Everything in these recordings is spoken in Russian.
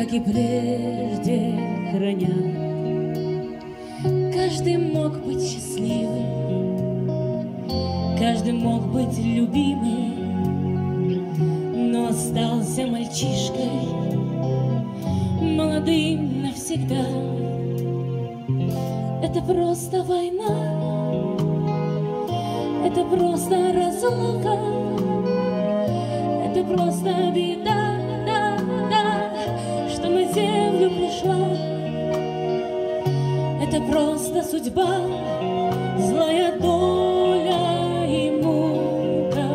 как и прежде, храня. Каждый мог быть счастливым, каждый мог быть любимым, но остался мальчишкой, молодым навсегда. Это просто война, это просто разлука, это просто беда, да, да, что на землю пришла. Это просто судьба, злая доля и мука.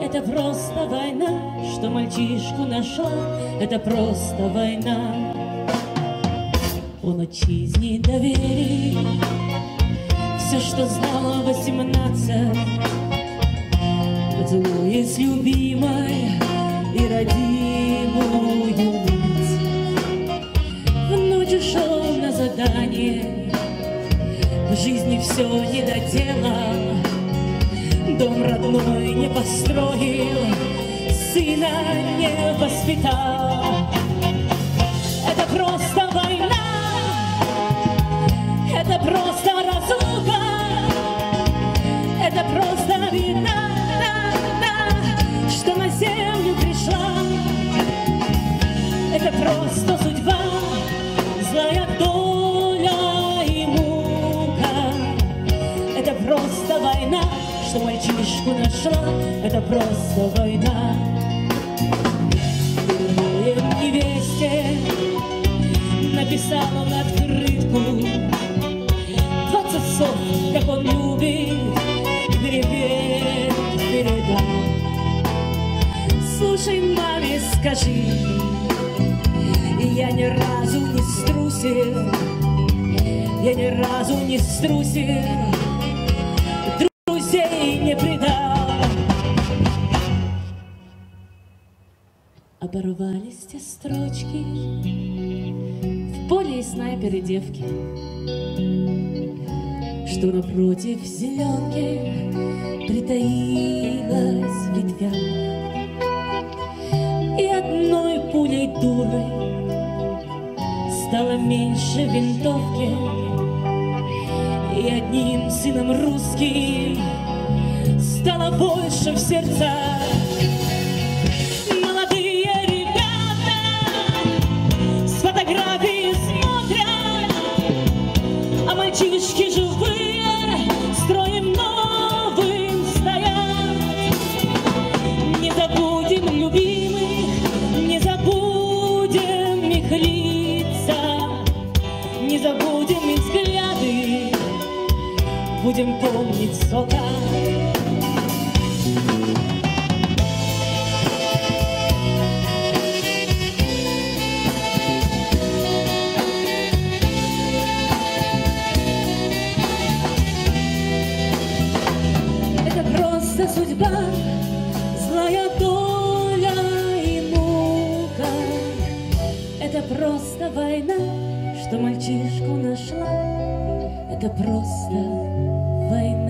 Это просто война, что мальчишку нашла. Это просто война. Он отчизне доверил все, что знала 18, поцелуи с любимой и родимую мать. В ночь ушел на задание, в жизни все не доделал, дом родной не построил, сына не воспитал. Это просто война, это просто разлука, это просто беда, да, да, что на землю пришла. Это просто судьба, злая доля и мука. Это просто война, что мальчишку нашла. Это просто война. Дурное невесте написал он открытку, 20 слов, как он любит, привет передал. Слушай, маме, скажи, я ни разу не струсил, я ни разу не струсил, друзей не предал. Оборвались те строчки, в поле и снайперы девки, что напротив зеленки притаилась в ветвях. И одной пулей дурой стало меньше винтовки, и одним сыном русским стало больше в сердцах. Молодые ребята с фотографии смотрят, а мальчишки живые строем новым стоят. Не забудем любимых, не забудем их лица, не забудем их взгляды, будем помнить солдат. Это просто судьба, злая доля и мука. Это просто война, что мальчишку нашла. Это просто война.